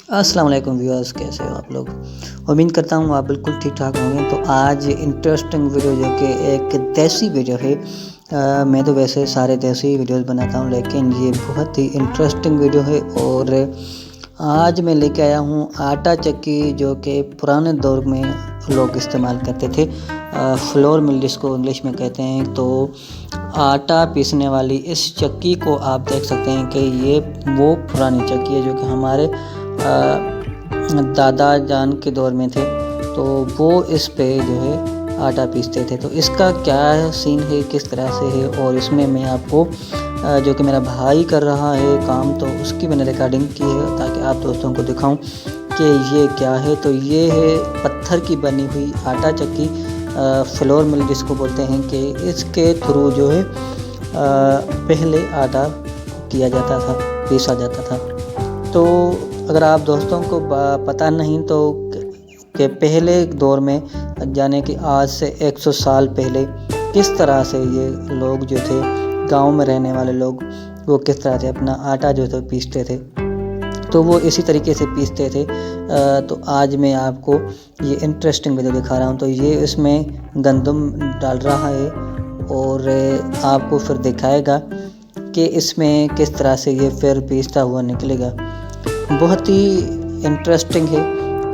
السلام علیکم ویورز، کیسے ہو آپ لوگ؟ امید کرتا ہوں آپ بالکل ٹھیک ٹھاک ہوں گے۔ تو آج انٹرسٹنگ ویڈیو جو کہ ایک دیسی ویڈیو ہے۔ میں تو ویسے سارے دیسی ویڈیوز بناتا ہوں، لیکن یہ بہت ہی انٹرسٹنگ ویڈیو ہے۔ اور آج میں لے کے آیا ہوں آٹا چکی، جو کہ پرانے دور میں لوگ استعمال کرتے تھے، فلور مل جس کو انگلش میں کہتے ہیں۔ تو آٹا پیسنے والی اس چکی کو آپ دیکھ سکتے ہیں کہ یہ وہ پرانی چکی ہے جو کہ ہمارے دادا جان کے دور میں تھے، تو وہ اس پہ جو ہے آٹا پیستے تھے۔ تو اس کا کیا سین ہے، کس طرح سے ہے، اور اس میں میں آپ کو جو کہ میرا بھائی کر رہا ہے کام، تو اس کی میں نے ریکارڈنگ کی ہے تاکہ آپ دوستوں کو دکھاؤں کہ یہ کیا ہے۔ تو یہ ہے پتھر کی بنی ہوئی آٹا چکی، فلور مل جس کو بولتے ہیں، کہ اس کے تھرو جو ہے پہلے آٹا کیا جاتا تھا، پیسا جاتا تھا۔ تو اگر آپ دوستوں کو پتہ نہیں تو کہ پہلے دور میں، یعنی کہ آج سے 100 سال پہلے، کس طرح سے یہ لوگ جو تھے، گاؤں میں رہنے والے لوگ، وہ کس طرح سے اپنا آٹا جو تھا پیستے تھے، تو وہ اسی طریقے سے پیستے تھے۔ تو آج میں آپ کو یہ انٹرسٹنگ ویڈیو دکھا رہا ہوں۔ تو یہ اس میں گندم ڈال رہا ہے اور آپ کو پھر دکھائے گا کہ اس میں کس طرح سے یہ پھر پیستا ہوا نکلے گا۔ بہت ہی انٹرسٹنگ ہے،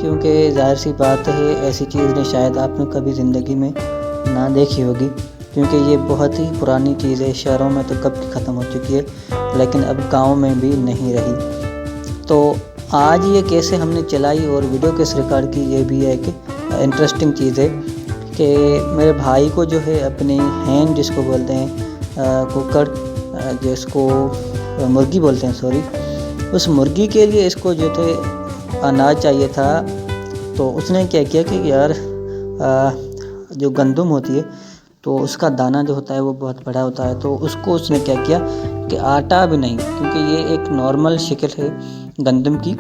کیونکہ ظاہر سی بات ہے ایسی چیز نے شاید آپ نے کبھی زندگی میں نہ دیکھی ہوگی، کیونکہ یہ بہت ہی پرانی چیز ہے۔ شہروں میں تو کب کی ختم ہو چکی ہے، لیکن اب گاؤں میں بھی نہیں رہی۔ تو آج یہ کیسے ہم نے چلائی اور ویڈیو کیسے ریکارڈ کی، یہ بھی ایک انٹرسٹنگ چیز ہے کہ میرے بھائی کو جو ہے اپنی ہین جس کو بولتے ہیں، کوکر جس کو مرغی بولتے ہیں، سوری، اس مرغی کے لیے اس کو جو تھے اناج چاہیے تھا۔ تو اس نے کیا کیا کہ یار جو گندم ہوتی ہے تو اس کا دانہ جو ہوتا ہے وہ بہت بڑا ہوتا ہے، تو اس کو اس نے کیا کیا کہ آٹا بھی نہیں، کیونکہ یہ ایک نارمل شکل ہے گندم کی،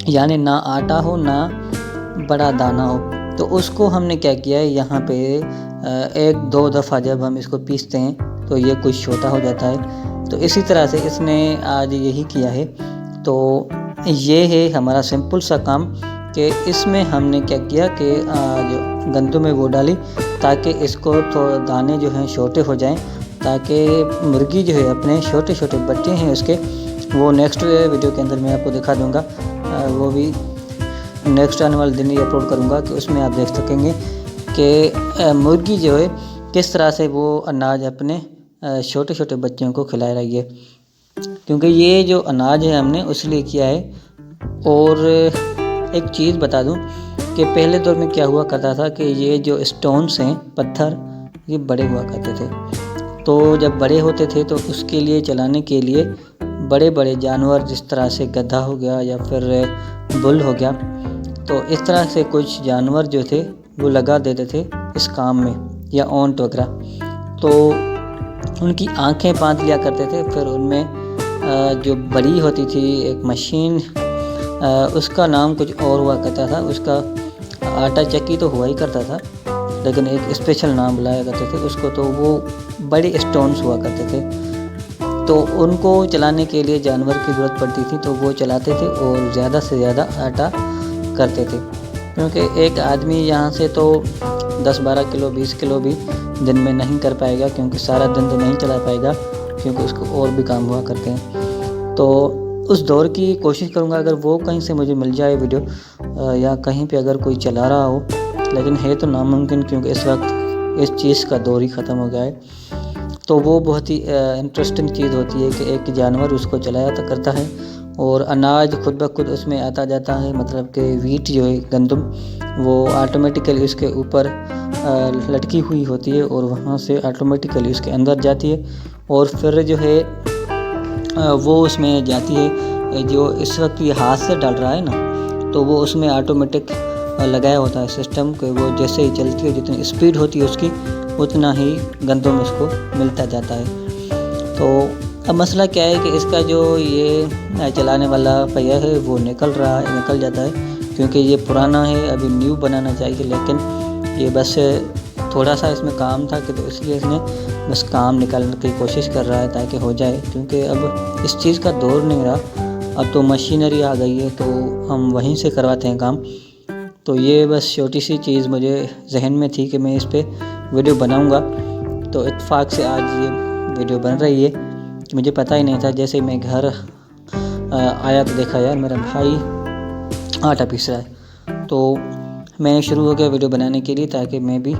یعنی نہ آٹا ہو نہ بڑا دانہ ہو۔ تو اس کو ہم نے کیا کیا ہے، یہاں پہ ایک دو دفعہ جب ہم اس کو پیستے ہیں تو یہ کچھ چھوٹا ہو جاتا ہے۔ تو اسی طرح سے اس نے آج یہی کیا ہے۔ تو یہ ہے ہمارا سمپل سا کام کہ اس میں ہم نے کیا کیا کہ جو گندم ہے وہ ڈالی، تاکہ اس کو تو دانے جو ہیں چھوٹے ہو جائیں، تاکہ مرغی جو ہے اپنے چھوٹے چھوٹے بچے ہیں اس کے، وہ نیکسٹ ویڈیو کے اندر میں آپ کو دکھا دوں گا، وہ بھی نیکسٹ آنے والے دن ہی اپلوڈ کروں گا، کہ اس میں آپ دیکھ سکیں گے کہ مرغی جو ہے کس طرح سے وہ اناج اپنے چھوٹے چھوٹے بچوں کو کھلا رہی ہے، کیونکہ یہ جو اناج ہے ہم نے اس لیے کیا ہے۔ اور ایک چیز بتا دوں کہ پہلے دور میں کیا ہوا کرتا تھا کہ یہ جو اسٹونز ہیں، پتھر، یہ بڑے ہوا کرتے تھے۔ تو جب بڑے ہوتے تھے تو اس کے لیے چلانے کے لیے بڑے بڑے جانور، جس طرح سے گدھا ہو گیا یا پھر بل ہو گیا، تو اس طرح سے کچھ جانور جو تھے وہ لگا دیتے تھے اس کام میں، یا اونٹ وغیرہ۔ تو ان کی آنکھیں باندھ لیا کرتے تھے، پھر ان میں جو بڑی ہوتی تھی ایک مشین، اس کا نام کچھ اور ہوا کرتا تھا، اس کا آٹا چکی تو ہوا ہی کرتا تھا، لیکن ایک اسپیشل نام بلایا کرتے تھے اس کو، تو وہ بڑے اسٹونز ہوا کرتے تھے۔ تو ان کو چلانے کے لیے جانور کی ضرورت پڑتی تھی، تو وہ چلاتے تھے اور زیادہ سے زیادہ آٹا کرتے تھے، کیونکہ ایک آدمی یہاں سے تو 10-12 کلو 20 کلو بھی دن میں نہیں کر پائے گا، کیونکہ سارا دن تو نہیں چلا پائے گا، کیونکہ اس کو اور بھی کام ہوا کرتے ہیں۔ تو اس دور کی کوشش کروں گا اگر وہ کہیں سے مجھے مل جائے ویڈیو، یا کہیں پہ اگر کوئی چلا رہا ہو، لیکن ہے تو ناممکن، کیونکہ اس وقت اس چیز کا دور ہی ختم ہو گیا ہے۔ تو وہ بہت ہی انٹرسٹنگ چیز ہوتی ہے کہ ایک جانور اس کو چلایا کرتا ہے، اور اناج خود بخود اس میں آتا جاتا ہے، مطلب کہ ویٹ جو ہے گندم، وہ آٹومیٹیکلی اس کے اوپر لٹکی ہوئی ہوتی ہے، اور وہاں سے آٹومیٹیکلی اس کے اندر جاتی ہے، اور پھر جو ہے وہ اس میں جاتی ہے۔ جو اس وقت یہ ہاتھ سے ڈال رہا ہے نا، تو وہ اس میں آٹومیٹک لگایا ہوتا ہے سسٹم، کہ وہ جیسے ہی چلتی ہے، جتنی اسپیڈ ہوتی ہے اس کی، اتنا ہی گندم اس کو ملتا جاتا ہے۔ تو اب مسئلہ کیا ہے کہ اس کا جو یہ چلانے والا پہیہ ہے وہ نکل جاتا ہے، کیونکہ یہ پرانا ہے، ابھی نیو بنانا چاہیے، لیکن یہ بس تھوڑا سا اس میں کام تھا، کہ تو اس لیے اس نے بس کام نکالنے کی کوشش کر رہا ہے تاکہ ہو جائے، کیونکہ اب اس چیز کا دور نہیں رہا۔ اب تو مشینری آ گئی ہے تو ہم وہیں سے کرواتے ہیں کام۔ تو یہ بس چھوٹی سی چیز مجھے ذہن میں تھی کہ میں اس پہ ویڈیو بناؤں گا، تو اتفاق سے آج یہ ویڈیو بن رہی ہے۔ مجھے پتہ ہی نہیں تھا، جیسے میں گھر آیا تو دیکھا یار میرا بھائی آٹا پیس رہا ہے، تو میں شروع ہو گیا ویڈیو بنانے کے لیے تاکہ میں بھی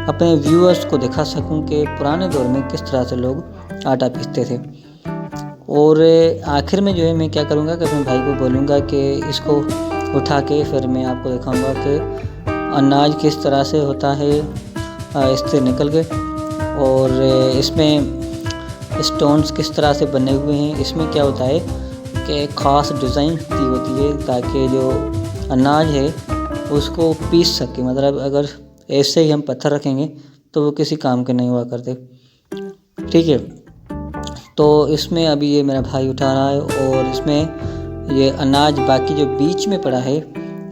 اپنے ویورز کو دکھا سکوں کہ پرانے دور میں کس طرح سے لوگ آٹا پیستے تھے۔ اور آخر میں جو ہے میں کیا کروں گا کہ اپنے بھائی کو بولوں گا کہ اس کو اٹھا کے پھر میں آپ کو دکھاؤں گا کہ اناج کس طرح سے ہوتا ہے اس سے نکل کے، اور اس میں اسٹونز کس طرح سے بنے ہوئے ہیں۔ اس میں کیا ہوتا ہے کہ ایک خاص ڈیزائن دی ہوتی ہے تاکہ جو اناج ہے اس کو پیس سکے، مطلب اگر ایسے ہی ہم پتھر رکھیں گے تو وہ کسی کام کے نہیں ہوا کرتے، ٹھیک ہے۔ تو اس میں ابھی یہ میرا بھائی اٹھا رہا ہے، اور اس میں یہ اناج باقی جو بیچ میں پڑا ہے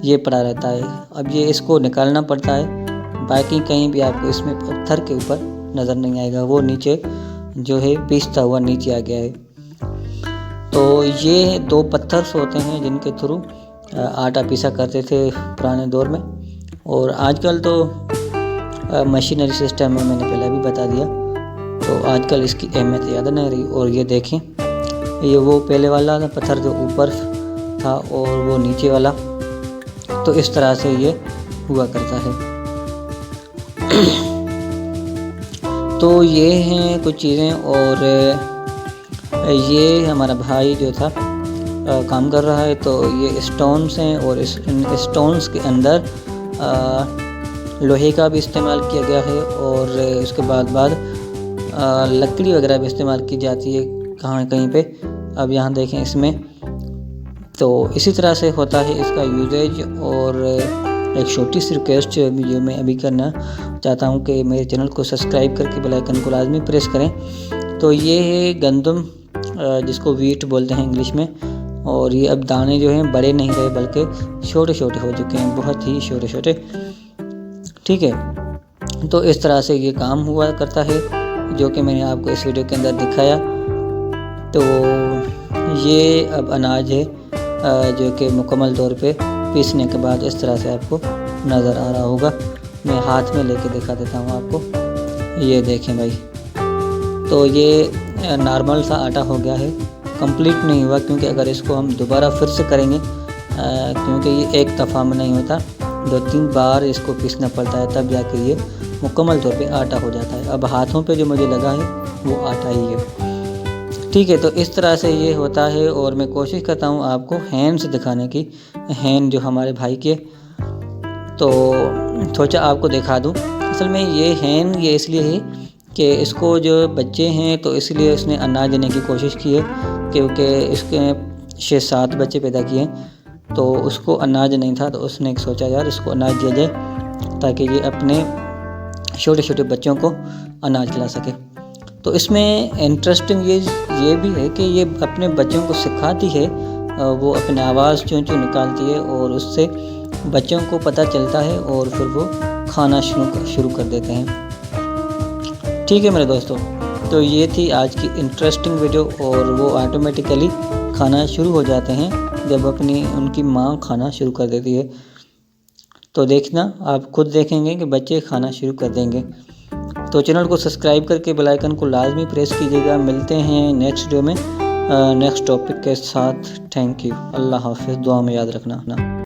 یہ پڑا رہتا ہے۔ اب یہ اس کو نکالنا پڑتا ہے، باقی کہیں بھی آپ کو اس میں پتھر کے اوپر نظر نہیں آئے گا، وہ نیچے جو ہے پیستا ہوا نیچے آ گیا ہے۔ تو یہ 2 پتھرس ہوتے ہیں جن کے تھرو آٹا پیسا کرتے تھے پرانے دور میں، اور آج کل تو مشینری سسٹم ہے، میں نے پہلے بھی بتا دیا، تو آج کل اس کی اہمیت یاد نہیں رہی۔ اور یہ دیکھیں، یہ وہ پہلے والا پتھر جو اوپر تھا اور وہ نیچے والا، تو اس طرح سے یہ ہوا کرتا ہے۔ تو یہ ہیں کچھ چیزیں، اور یہ ہمارا بھائی جو تھا کام کر رہا ہے، تو یہ اسٹونز ہیں، اور ان اسٹونز کے اندر لوہے کا بھی استعمال کیا گیا ہے، اور اس کے بعد لکڑی وغیرہ بھی استعمال کی جاتی ہے کہیں پہ۔ اب یہاں دیکھیں اس میں، تو اسی طرح سے ہوتا ہے اس کا یوزیج۔ اور ایک چھوٹی سی ریکویسٹ جو میں ابھی کرنا چاہتا ہوں کہ میرے چینل کو سبسکرائب کر کے بیل آئیکن کو لازمی پریس کریں۔ تو یہ ہے گندم، جس کو ویٹ بولتے ہیں انگلش میں، اور یہ اب دانے جو ہیں بڑے نہیں رہے بلکہ چھوٹے چھوٹے ہو چکے ہیں، بہت ہی چھوٹے چھوٹے، ٹھیک ہے۔ تو اس طرح سے یہ کام ہوا کرتا ہے جو کہ میں نے آپ کو اس ویڈیو کے اندر دکھایا۔ تو یہ اب اناج ہے جو کہ مکمل طور پہ پیسنے کے بعد اس طرح سے آپ کو نظر آ رہا ہوگا۔ میں ہاتھ میں لے کے دکھا دیتا ہوں آپ کو، یہ دیکھیں بھائی، تو یہ نارمل سا آٹا ہو گیا ہے، کمپلیٹ نہیں ہوا، کیونکہ اگر اس کو ہم دوبارہ پھر سے کریں گے، کیونکہ یہ ایک دفعہ میں نہیں ہوتا، 2-3 بار اس کو پیسنا پڑتا ہے، تب جا کے یہ مکمل طور پہ آٹا ہو جاتا ہے۔ اب ہاتھوں پہ جو مجھے لگا ہے وہ آٹا ہی ہے، ٹھیک ہے۔ تو اس طرح سے یہ ہوتا ہے، اور میں کوشش کرتا ہوں آپ کو ہینڈ سے دکھانے کی، ہینڈ جو ہمارے بھائی کے، تو سوچا آپ کو دکھا دوں۔ اصل میں یہ ہینڈ یہ اس لیے ہے کہ اس کو جو بچے ہیں تو اس لیے اس نے اناج دینے کی کوشش کی ہے، کیونکہ اس کے 6-7 بچے پیدا کیے ہیں، تو اس کو اناج نہیں تھا، تو اس نے سوچا یار اس کو اناج دیا جائے تاکہ یہ اپنے چھوٹے چھوٹے بچوں کو اناج کھلا سکے۔ تو اس میں انٹرسٹنگ یہ بھی ہے کہ یہ اپنے بچوں کو سکھاتی ہے، وہ اپنے آواز چوں چوں نکالتی ہے، اور اس سے بچوں کو پتہ چلتا ہے، اور پھر وہ کھانا شروع کر دیتے ہیں، ٹھیک ہے میرے دوستوں۔ تو یہ تھی آج کی انٹرسٹنگ ویڈیو، اور وہ آٹومیٹیکلی کھانا شروع ہو جاتے ہیں جب ان کی ماں کھانا شروع کر دیتی ہے۔ تو دیکھنا، آپ خود دیکھیں گے کہ بچے کھانا شروع کر دیں گے۔ تو چینل کو سبسکرائب کر کے بیل آئیکن کو لازمی پریس کیجیے گا۔ ملتے ہیں نیکسٹ ویڈیو میں نیکسٹ ٹاپک کے ساتھ۔ تھینک یو، اللہ حافظ، دعا میں یاد رکھنا۔